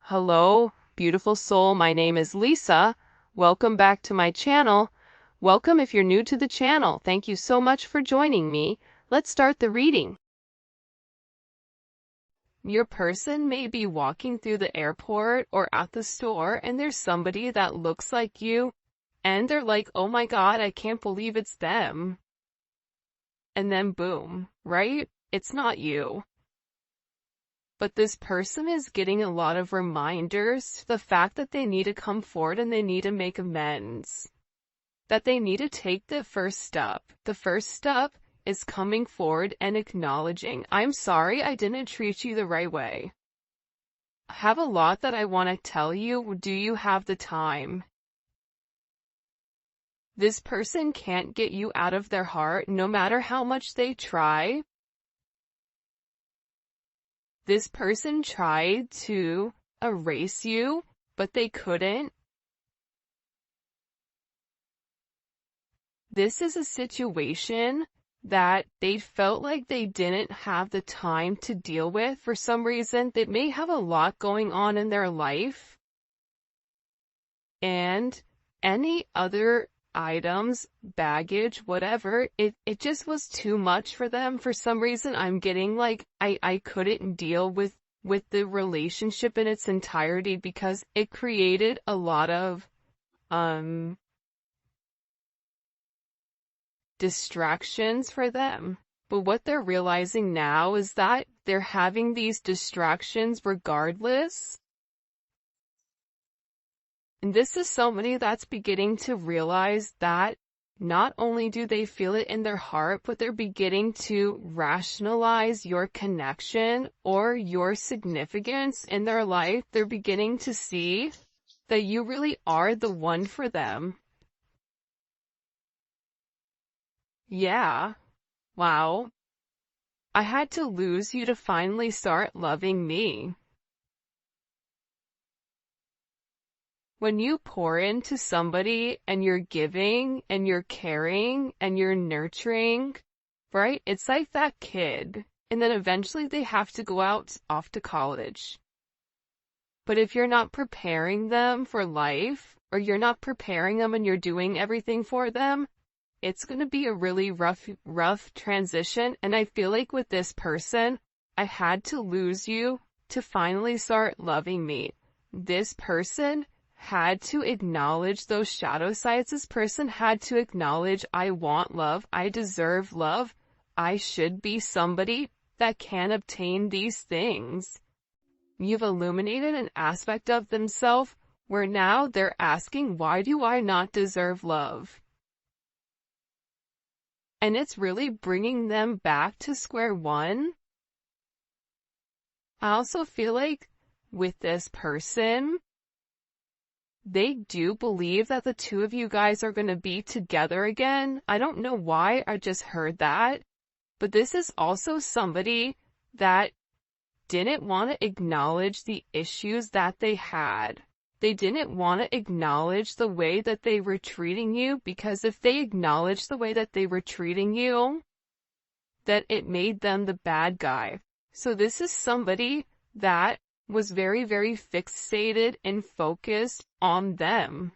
Hello, beautiful soul. My name is Lisa. Welcome back to my channel. Welcome if you're new to the channel. Thank you so much for joining me. Let's start the reading. Your person may be walking through the airport or at the store and there's somebody that looks like you and they're like, oh my God, I can't believe it's them. And then boom, right? It's not you. But this person is getting a lot of reminders, the fact that they need to come forward and they need to make amends. That they need to take the first step. The first step is coming forward and acknowledging, I'm sorry I didn't treat you the right way. I have a lot that I want to tell you. Do you have the time? This person can't get you out of their heart no matter how much they try. This person tried to erase you, but they couldn't. This is a situation that they felt like they didn't have the time to deal with for some reason. They may have a lot going on in their life. And any other items, baggage, whatever, it just was too much for them. For some reason, I'm getting like, I couldn't deal with the relationship in its entirety because it created a lot of, distractions for them. But what they're realizing now is that they're having these distractions regardless. And this is somebody that's beginning to realize that not only do they feel it in their heart, but they're beginning to rationalize your connection or your significance in their life. They're beginning to see that you really are the one for them. Yeah. Wow. I had to lose you to finally start loving me. When you pour into somebody and you're giving and you're caring and you're nurturing, right? It's like that kid. And then eventually they have to go out off to college. But if you're not preparing them for life, or you're not preparing them and you're doing everything for them, it's going to be a really rough transition. And I feel like with this person, I had to lose you to finally start loving me. This person had to acknowledge those shadow sides. This person had to acknowledge, I want love, I deserve love, I should be somebody that can obtain these things. You've illuminated an aspect of themselves where now they're asking, why do I not deserve love? And it's really bringing them back to square one. I also feel like with this person, they do believe that the two of you guys are going to be together again. I don't know why, I just heard that. But this is also somebody that didn't want to acknowledge the issues that they had. They didn't want to acknowledge the way that they were treating you, because if they acknowledged the way that they were treating you, that it made them the bad guy. So this is somebody that was very, very fixated and focused on them.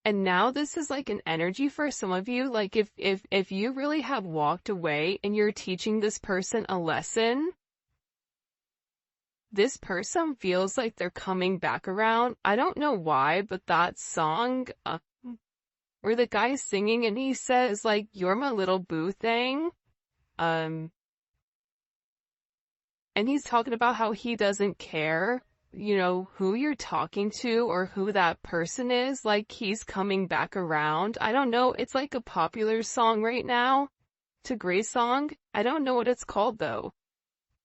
And now this is like an energy for some of you, like if you really have walked away and you're teaching this person a lesson, this person feels like they're coming back around. I don't know why, but that song, where the guy's singing and he says like, you're my little boo thing, and he's talking about how he doesn't care, you know, who you're talking to or who that person is, like he's coming back around. I don't know, it's like a popular song right now. It's a great song. I don't know what it's called though.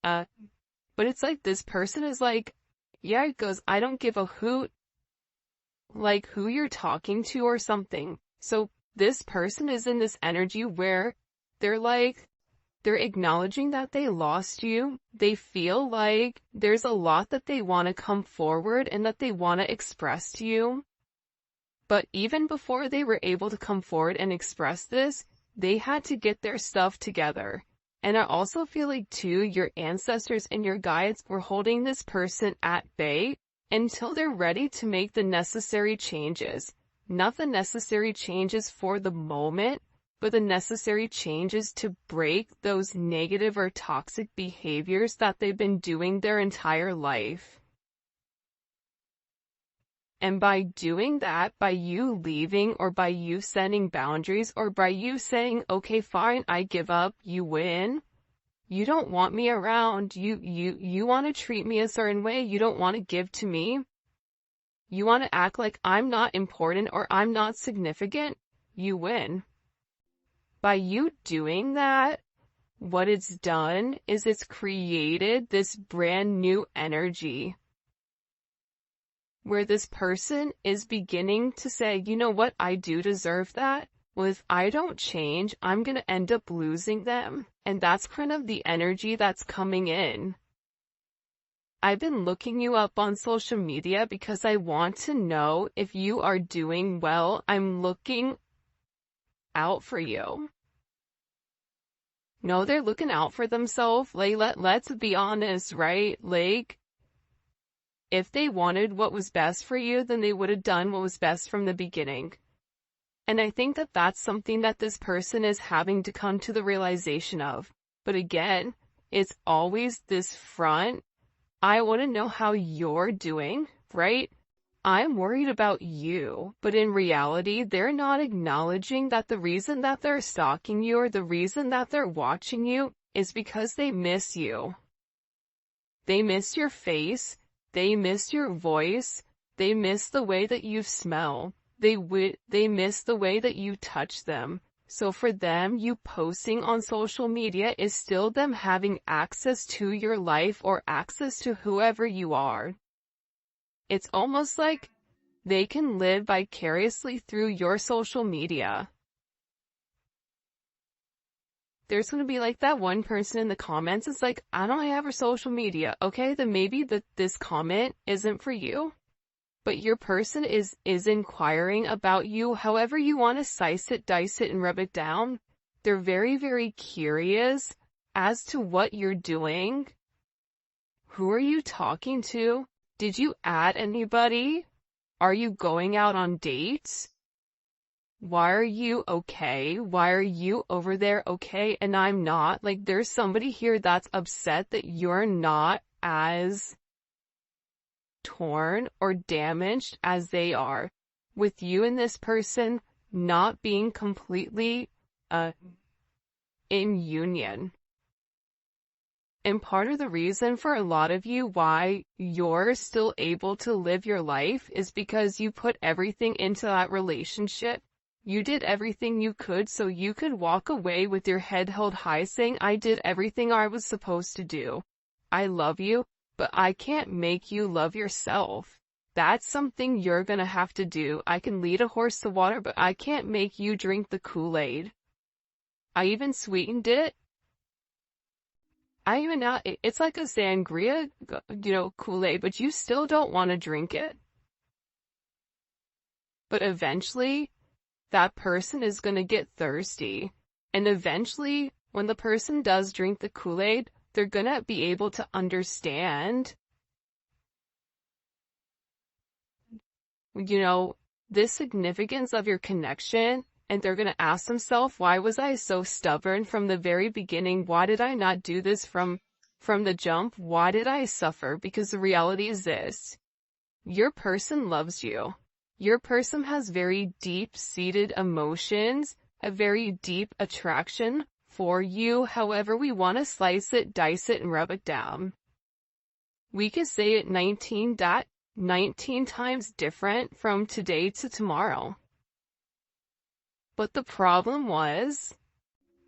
But it's like this person is like, yeah, it goes, I don't give a hoot, like who you're talking to or something. So this person is in this energy where they're like, they're acknowledging that they lost you. They feel like there's a lot that they want to come forward and that they want to express to you. But even before they were able to come forward and express this, they had to get their stuff together. And I also feel like too, your ancestors and your guides were holding this person at bay until they're ready to make the necessary changes. Not the necessary changes for the moment, but the necessary changes to break those negative or toxic behaviors that they've been doing their entire life. And by doing that, by you leaving, or by you setting boundaries, or by you saying, okay, fine, I give up, you win. You don't want me around. You want to treat me a certain way. You don't want to give to me. You want to act like I'm not important or I'm not significant. You win. By you doing that, what it's done is it's created this brand new energy where this person is beginning to say, you know what, I do deserve that. Well, if I don't change, I'm going to end up losing them. And that's kind of the energy that's coming in. I've been looking you up on social media because I want to know if you are doing well. I'm looking out for you. No, they're looking out for themselves. Like, let's be honest, right? Like, if they wanted what was best for you, then they would have done what was best from the beginning. And I think that that's something that this person is having to come to the realization of. But again, it's always this front. I want to know how you're doing, right? I'm worried about you. But in reality, they're not acknowledging that the reason that they're stalking you or the reason that they're watching you is because they miss you. They miss your face. They miss your voice. They miss the way that you smell. They miss the way that you touch them. So for them, you posting on social media is still them having access to your life or access to whoever you are. It's almost like they can live vicariously through your social media. There's going to be like that one person in the comments. It's like, I don't have her social media. Okay, then maybe this comment isn't for you. But your person is inquiring about you however you want to slice it, dice it, and rub it down. They're very, very curious as to what you're doing. Who are you talking to? Did you add anybody? Are you going out on dates? Why are you okay? Why are you over there okay and I'm not? Like, there's somebody here that's upset that you're not as torn or damaged as they are, with you and this person not being completely in union. And part of the reason for a lot of you why you're still able to live your life is because you put everything into that relationship. You did everything you could so you could walk away with your head held high saying, I did everything I was supposed to do. I love you. But I can't make you love yourself. That's something you're gonna have to do. I can lead a horse to water, but I can't make you drink the Kool-Aid. I even sweetened it. It's like a sangria, Kool-Aid, but you still don't want to drink it. But eventually, that person is gonna get thirsty. And eventually, when the person does drink the Kool-Aid, they're gonna be able to understand, the significance of your connection, and they're gonna ask themselves, why was I so stubborn from the very beginning? Why did I not do this from the jump? Why did I suffer? Because the reality is this: your person loves you. Your person has very deep-seated emotions, a very deep attraction for you, however we want to slice it, dice it, and rub it down. We could say it 19 times different from today to tomorrow. But the problem was,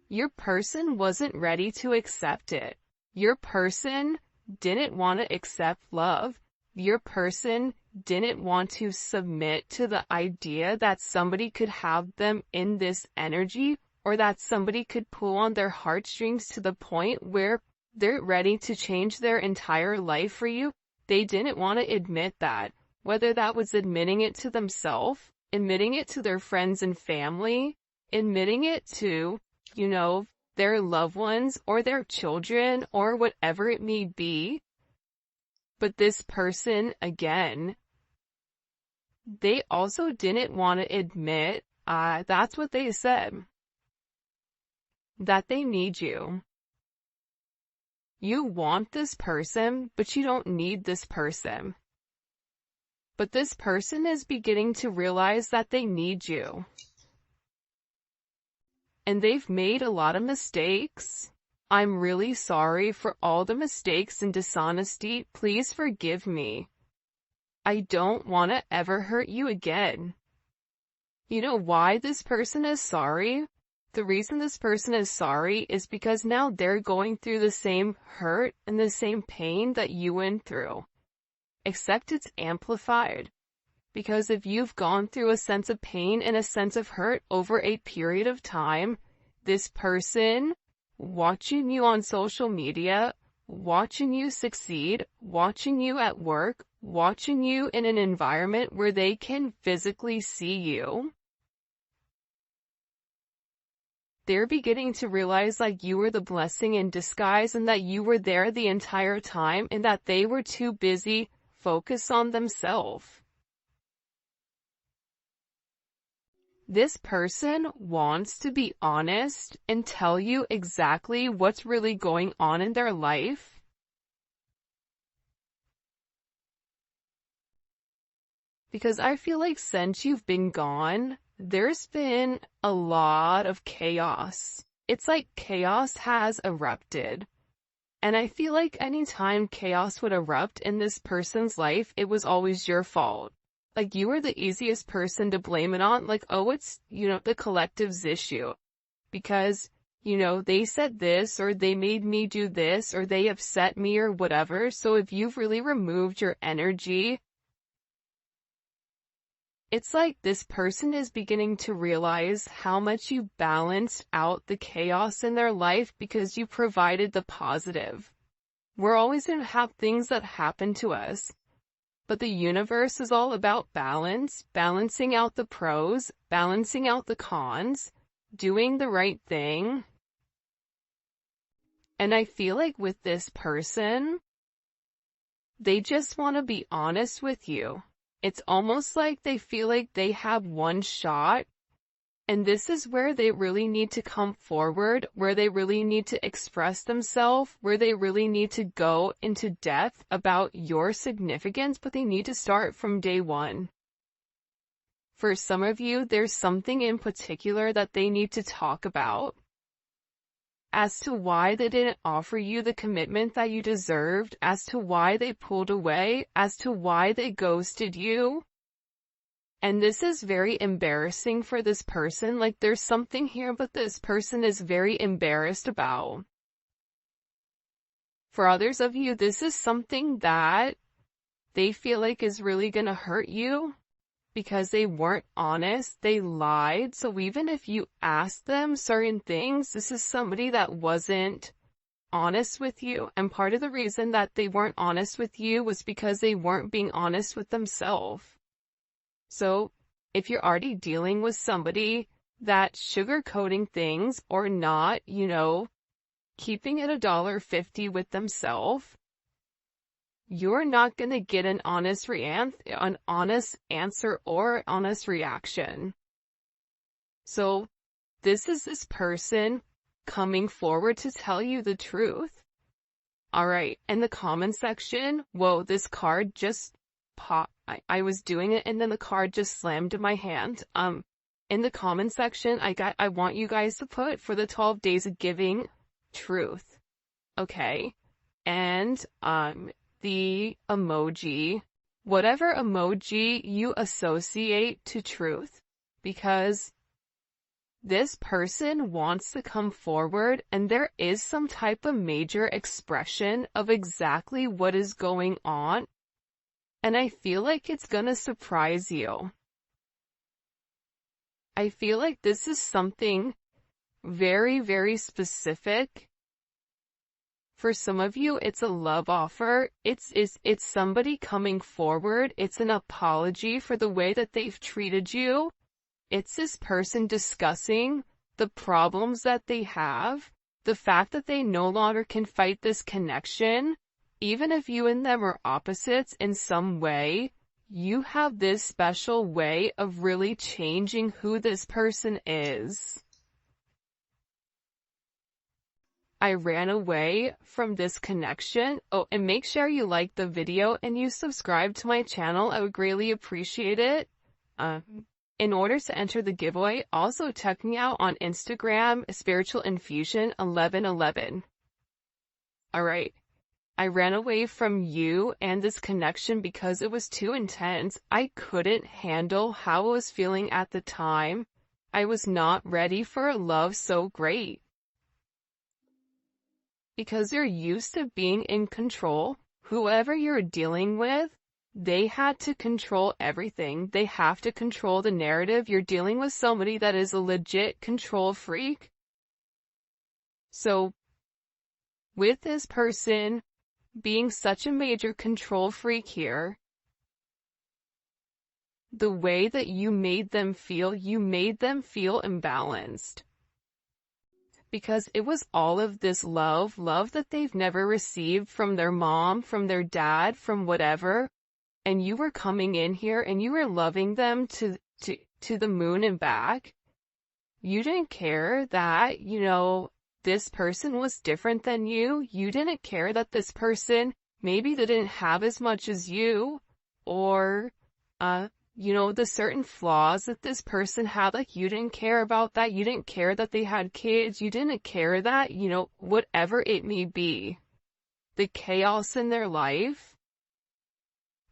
your person wasn't ready to accept it. Your person didn't want to accept love. Your person didn't want to submit to the idea that somebody could have them in this energy, or that somebody could pull on their heartstrings to the point where they're ready to change their entire life for you. They didn't want to admit that, whether that was admitting it to themselves, admitting it to their friends and family, admitting it to, their loved ones or their children or whatever it may be. But this person, again, they also didn't want to admit, that's what they said, that they need you. You want this person, but you don't need this person. But this person is beginning to realize that they need you. And they've made a lot of mistakes. I'm really sorry for all the mistakes and dishonesty. Please forgive me. I don't want to ever hurt you again. You know why this person is sorry? The reason this person is sorry is because now they're going through the same hurt and the same pain that you went through. Except it's amplified. Because if you've gone through a sense of pain and a sense of hurt over a period of time, this person watching you on social media, watching you succeed, watching you at work, watching you in an environment where they can physically see you, they're beginning to realize like you were the blessing in disguise and that you were there the entire time and that they were too busy focused on themselves. This person wants to be honest and tell you exactly what's really going on in their life. Because I feel like since you've been gone, there's been a lot of chaos. It's like chaos has erupted. And I feel like anytime chaos would erupt in this person's life, it was always your fault. Like you were the easiest person to blame it on. Like, oh, it's, the collective's issue. Because, they said this or they made me do this or they upset me or whatever. So if you've really removed your energy, it's like this person is beginning to realize how much you balanced out the chaos in their life because you provided the positive. We're always going to have things that happen to us. But the universe is all about balance, balancing out the pros, balancing out the cons, doing the right thing. And I feel like with this person, they just want to be honest with you. It's almost like they feel like they have one shot, and this is where they really need to come forward, where they really need to express themselves, where they really need to go into depth about your significance, but they need to start from day one. For some of you, there's something in particular that they need to talk about. As to why they didn't offer you the commitment that you deserved, as to why they pulled away, as to why they ghosted you. And this is very embarrassing for this person. Like there's something here, but this person is very embarrassed about. For others of you, this is something that they feel like is really gonna hurt you. Because they weren't honest, they lied. So even if you asked them certain things, this is somebody that wasn't honest with you. And part of the reason that they weren't honest with you was because they weren't being honest with themselves. So if you're already dealing with somebody that's sugarcoating things or not, keeping it $1.50 with themselves, you're not going to get an honest answer or honest reaction. So this is this person coming forward to tell you the truth. All right. In the comment section, whoa, this card just popped. I was doing it and then the card just slammed in my hand. In the comment section, I want you guys to put for the 12 days of giving truth. Okay. And, the emoji, whatever emoji you associate to truth, because this person wants to come forward and there is some type of major expression of exactly what is going on. And I feel like it's gonna surprise you. I feel like this is something very, very specific. For some of you, it's a love offer. It's somebody coming forward. It's an apology for the way that they've treated you. It's this person discussing the problems that they have. The fact that they no longer can fight this connection, even if you and them are opposites in some way, you have this special way of really changing who this person is. I ran away from this connection. Oh, and make sure you like the video and you subscribe to my channel. I would greatly appreciate it. In order to enter the giveaway, also check me out on Instagram, Spiritual Infusion 1111. Alright. I ran away from you and this connection because it was too intense. I couldn't handle how I was feeling at the time. I was not ready for a love so great. Because you're used to being in control, whoever you're dealing with, they had to control everything. They have to control the narrative. You're dealing with somebody that is a legit control freak. So, with this person being such a major control freak here, the way that you made them feel imbalanced. Because it was all of this love that they've never received from their mom, from their dad, from whatever. And you were coming in here and you were loving them to the moon and back. You didn't care that, this person was different than you. You didn't care that this person maybe they didn't have as much as you, or, the certain flaws that this person had, like, you didn't care about that. You didn't care that they had kids. You didn't care that, whatever it may be, the chaos in their life,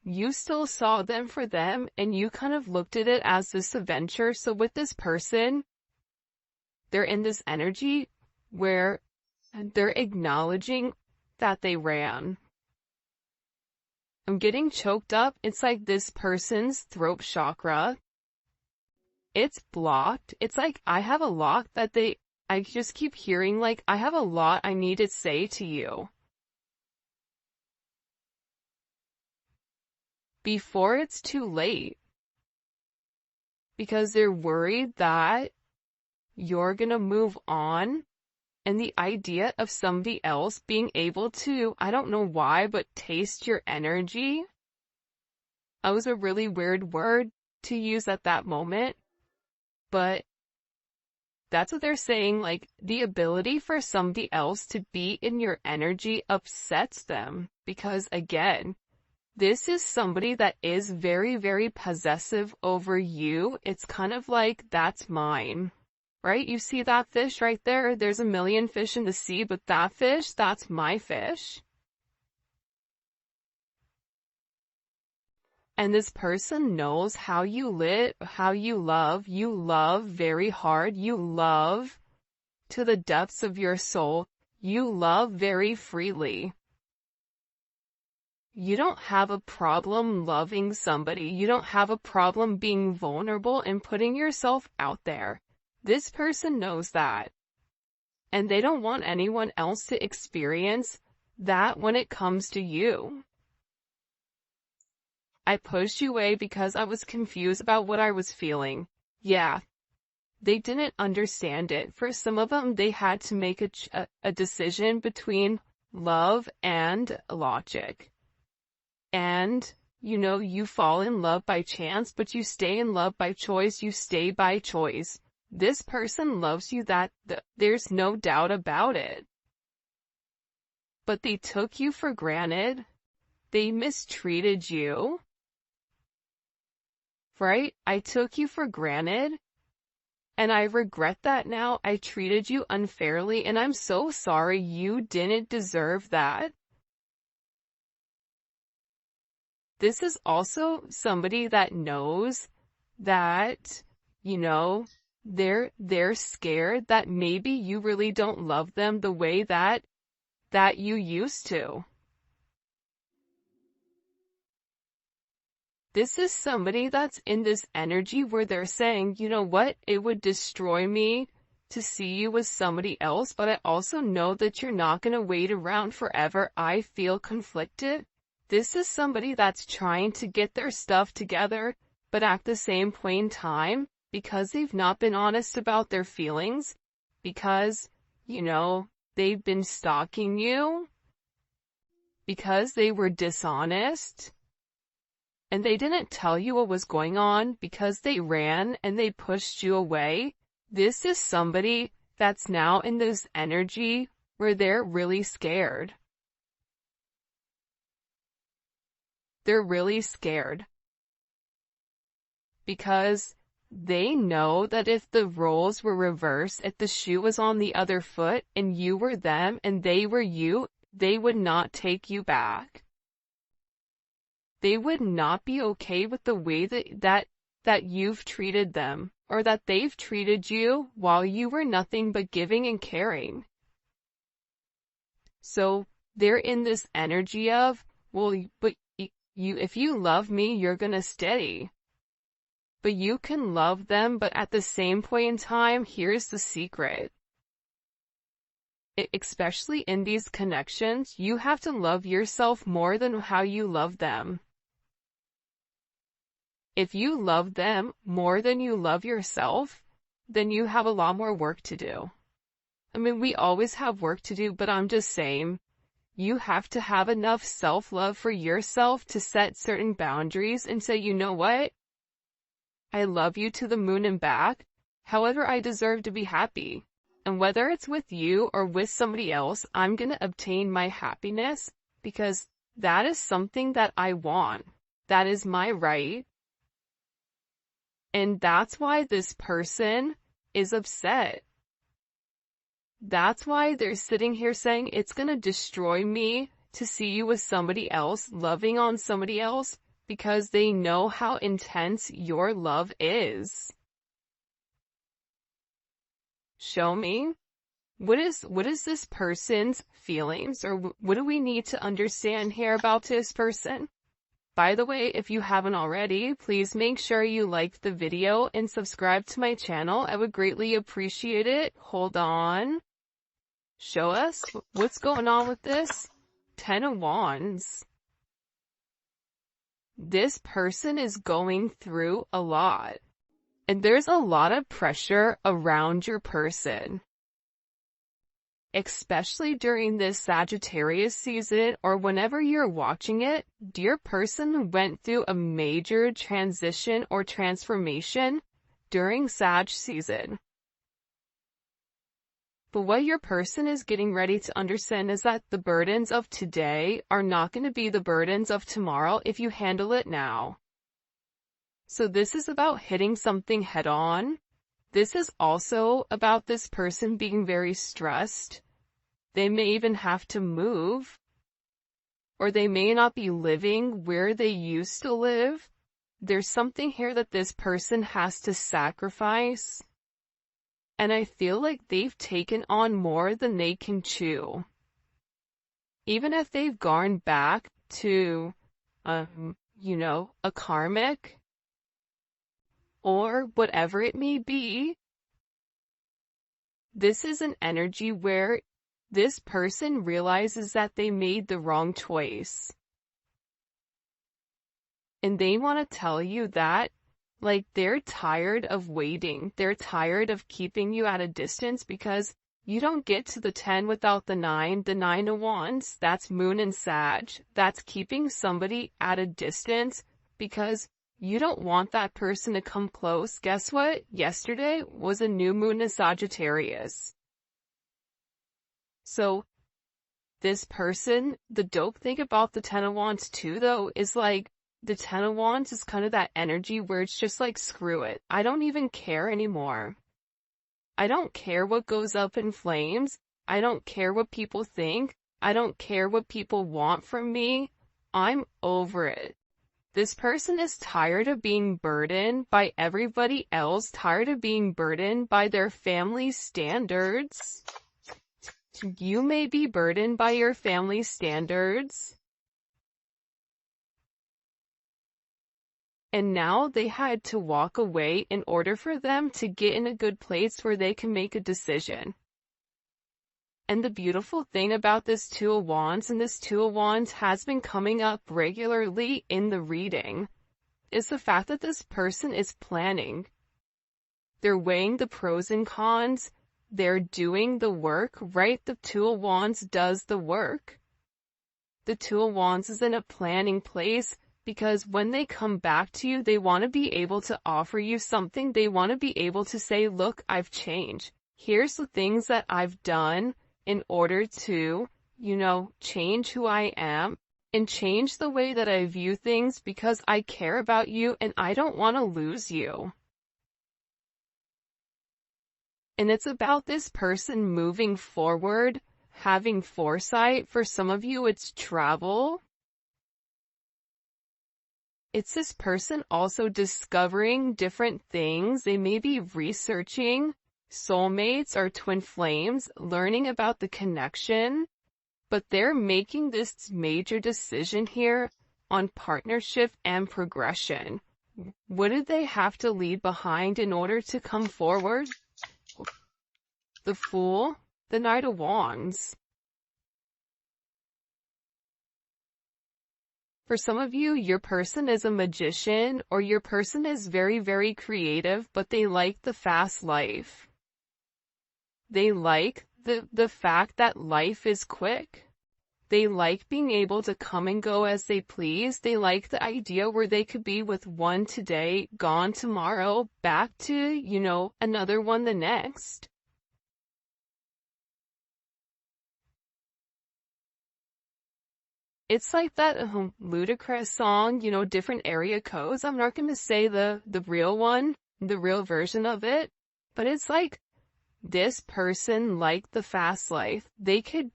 you still saw them for them, and you kind of looked at it as this adventure. So with this person, they're in this energy where they're acknowledging that they ran. I'm getting choked up. It's like this person's throat chakra, it's blocked. It's like I have a lot that I just keep hearing, like, I have a lot I need to say to you before it's too late. Because they're worried that you're gonna move on. And the idea of somebody else being able to, I don't know why, but taste your energy. That was a really weird word to use at that moment. But that's what they're saying, like, the ability for somebody else to be in your energy upsets them. Because again, this is somebody that is very, very possessive over you. It's kind of like, that's mine. Right? You see that fish right there? There's a million fish in the sea, but that fish, that's my fish. And this person knows how you live, how you love. You love very hard. You love to the depths of your soul. You love very freely. You don't have a problem loving somebody. You don't have a problem being vulnerable and putting yourself out there. This person knows that. And they don't want anyone else to experience that when it comes to you. I pushed you away because I was confused about what I was feeling. Yeah. They didn't understand it. For some of them, they had to make a decision between love and logic. And, you fall in love by chance, but you stay in love by choice. You stay by choice. This person loves you, there's no doubt about it. But they took you for granted. They mistreated you. Right? I took you for granted. And I regret that now. I treated you unfairly, and I'm so sorry. You didn't deserve that. This is also somebody that knows that, they're scared that maybe you really don't love them the way that you used to. This is somebody that's in this energy where they're saying, you know what, it would destroy me to see you with somebody else, but I also know that you're not going to wait around forever. I feel conflicted. This is somebody that's trying to get their stuff together, but at the same point in time, because they've not been honest about their feelings, because, they've been stalking you because they were dishonest and they didn't tell you what was going on because they ran and they pushed you away. This is somebody that's now in this energy where they're really scared. They're really scared because they know that if the roles were reversed, if the shoe was on the other foot and you were them and they were you, they would not take you back. They would not be okay with the way that you've treated them or that they've treated you while you were nothing but giving and caring. So they're in this energy of, well, but if you love me, you're gonna stay. But you can love them, but at the same point in time, here's the secret. Especially in these connections, you have to love yourself more than how you love them. If you love them more than you love yourself, then you have a lot more work to do. I mean, we always have work to do, but I'm just saying, you have to have enough self-love for yourself to set certain boundaries and say, you know what? I love you to the moon and back. However, I deserve to be happy. And whether it's with you or with somebody else, I'm going to obtain my happiness because that is something that I want. That is my right. And that's why this person is upset. That's why they're sitting here saying it's going to destroy me to see you with somebody else, loving on somebody else, because they know how intense your love is. Show me. What is this person's feelings, or what do we need to understand here about this person? By the way, if you haven't already, please make sure you like the video and subscribe to my channel. I would greatly appreciate it. Hold on. Show us what's going on with this. 10 of Wands. This person is going through a lot. And there's a lot of pressure around your person. Especially during this Sagittarius season or whenever you're watching it, your person went through a major transition or transformation during Sag season. But what your person is getting ready to understand is that the burdens of today are not going to be the burdens of tomorrow if you handle it now. So this is about hitting something head on. This is also about this person being very stressed. They may even have to move, or they may not be living where they used to live. There's something here that this person has to sacrifice. And I feel like they've taken on more than they can chew. Even if they've gone back to, a karmic, or whatever it may be, this is an energy where this person realizes that they made the wrong choice. And they want to tell you that, like, they're tired of waiting. They're tired of keeping you at a distance because you don't get to the 10 without the 9. The 9 of Wands, that's Moon and Sag. That's keeping somebody at a distance because you don't want that person to come close. Guess what? Yesterday was a new moon in Sagittarius. So this person, the dope thing about the 10 of Wands too, though, is like, the 10 of Wands is kind of that energy where it's just like, screw it. I don't even care anymore. I don't care what goes up in flames. I don't care what people think. I don't care what people want from me. I'm over it. This person is tired of being burdened by everybody else, tired of being burdened by their family standards. You may be burdened by your family standards. And now they had to walk away in order for them to get in a good place where they can make a decision. And the beautiful thing about this 2 of Wands, and this 2 of Wands has been coming up regularly in the reading, is the fact that this person is planning. They're weighing the pros and cons. they're doing the work, right? The Two of Wands does the work. The Two of Wands is in a planning place because when they come back to you, they want to be able to offer you something. They want to be able to say, look, I've changed. Here's the things that I've done in order to, change who I am and change the way that I view things because I care about you and I don't want to lose you. And it's about this person moving forward, having foresight. For some of you, it's travel. It's this person also discovering different things. They may be researching soulmates or twin flames, learning about the connection, but they're making this major decision here on partnership and progression. What did they have to leave behind in order to come forward? The Fool, the Knight of Wands. For some of you, your person is a magician or your person is very, very creative, but they like the fast life. They like the fact that life is quick. They like being able to come and go as they please. They like the idea where they could be with one today, gone tomorrow, back to, another one the next. It's like that ludicrous song, different area codes. I'm not going to say the real one, the real version of it, but it's like this person liked the fast life. They could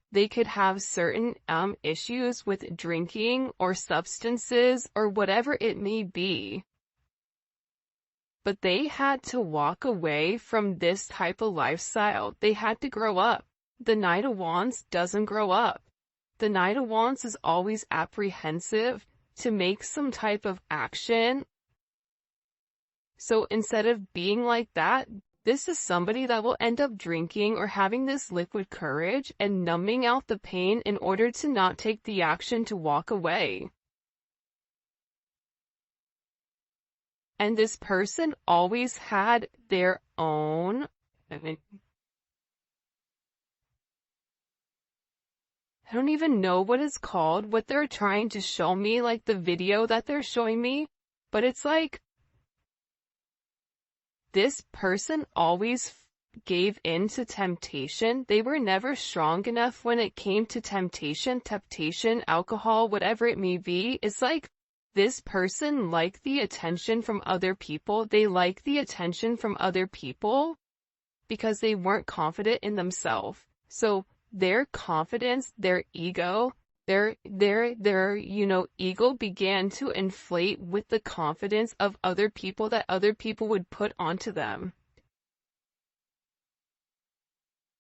have certain issues with drinking or substances or whatever it may be. But they had to walk away from this type of lifestyle. They had to grow up. The Knight of Wands doesn't grow up. The Knight of Wands is always apprehensive to make some type of action. So instead of being like that, this is somebody that will end up drinking or having this liquid courage and numbing out the pain in order to not take the action to walk away. And this person always had their own, I don't even know what it's called, what they're trying to show me, like the video that they're showing me, but it's like, this person always gave in to temptation. They were never strong enough when it came to temptation, alcohol, whatever it may be. It's like, this person liked the attention from other people. They like the attention from other people because they weren't confident in themselves. So their confidence, their ego, their ego began to inflate with the confidence of other people that other people would put onto them.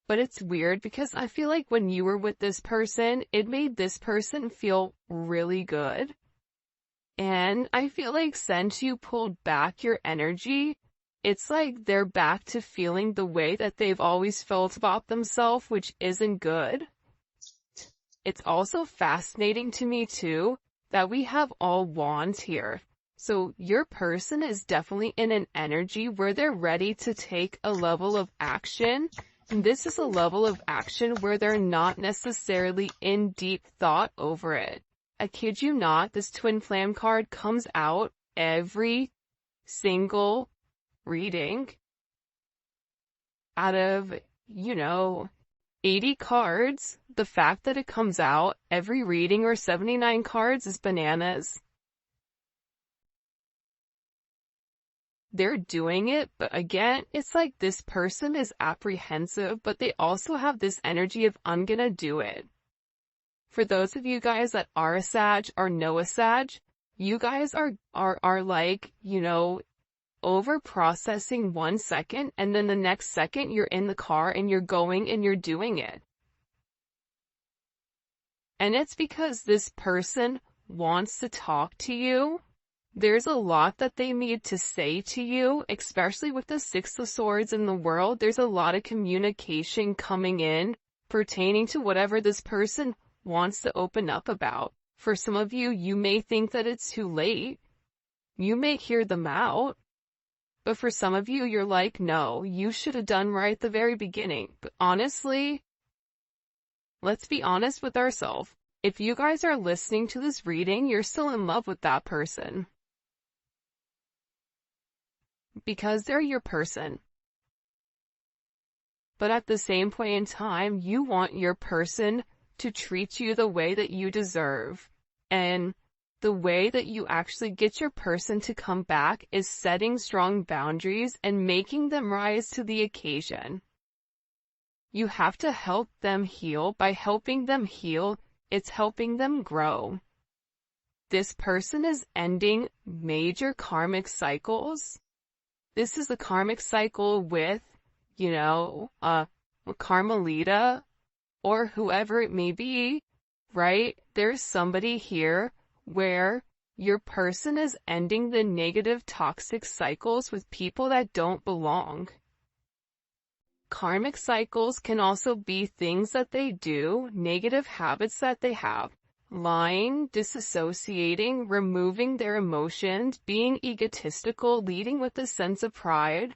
But it's weird because I feel like when you were with this person, it made this person feel really good. And I feel like since you pulled back your energy, it's like they're back to feeling the way that they've always felt about themselves, which isn't good. It's also fascinating to me too that we have all wands here. So your person is definitely in an energy where they're ready to take a level of action. And this is a level of action where they're not necessarily in deep thought over it. I kid you not, this twin flame card comes out every single reading. Out of, 80 cards, the fact that it comes out every reading or 79 cards is bananas. They're doing it, but again, it's like this person is apprehensive, but they also have this energy of, I'm gonna do it. For those of you guys that are a Sag or know a Sag, you guys are like, over processing 1 second and then the next second you're in the car and you're going and you're doing it. And it's because this person wants to talk to you. There's a lot that they need to say to you, especially with the Six of Swords in the world. There's a lot of communication coming in pertaining to whatever this person wants to open up about. For some of you, you may think that it's too late. You may hear them out. But for some of you, you're like, no, you should have done right at the very beginning. But honestly, let's be honest with ourselves. If you guys are listening to this reading, you're still in love with that person. Because they're your person. But at the same point in time, you want your person to treat you the way that you deserve. And the way that you actually get your person to come back is setting strong boundaries and making them rise to the occasion. You have to help them heal. By helping them heal, it's helping them grow. This person is ending major karmic cycles. This is the karmic cycle with, Carmelita or whoever it may be, right? There's somebody here where your person is ending the negative toxic cycles with people that don't belong. Karmic cycles can also be things that they do, negative habits that they have. Lying, disassociating, removing their emotions, being egotistical, leading with a sense of pride,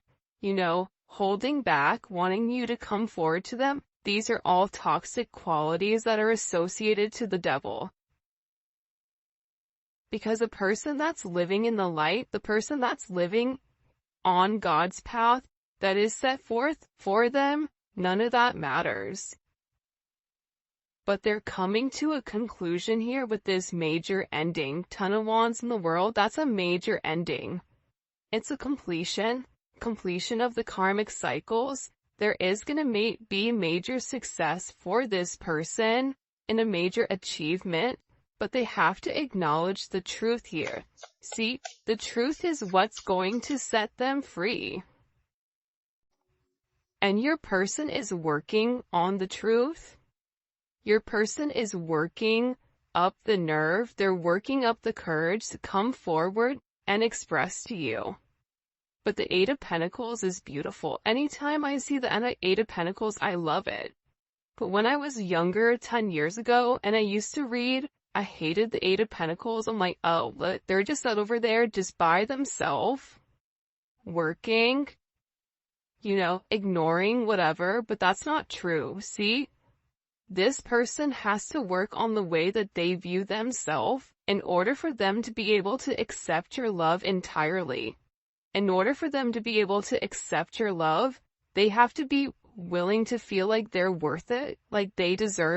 holding back, wanting you to come forward to them. These are all toxic qualities that are associated to the devil. Because a person that's living in the light, the person that's living on God's path that is set forth for them, none of that matters. But they're coming to a conclusion here with this major ending. Ton of Wands in the world, that's a major ending. It's a completion of the karmic cycles. There is going to be major success for this person and a major achievement, but they have to acknowledge the truth here. See, the truth is what's going to set them free. And your person is working on the truth. Your person is working up the nerve. They're working up the courage to come forward and express to you. But the Eight of Pentacles is beautiful. Anytime I see the Eight of Pentacles, I love it. But when I was younger, 10 years ago, and I used to read, I hated the Eight of Pentacles. I'm like, oh, they're just out over there just by themselves, working, ignoring whatever, but that's not true. See, this person has to work on the way that they view themselves in order for them to be able to accept your love entirely. In order for them to be able to accept your love, they have to be willing to feel like they're worth it, like they deserve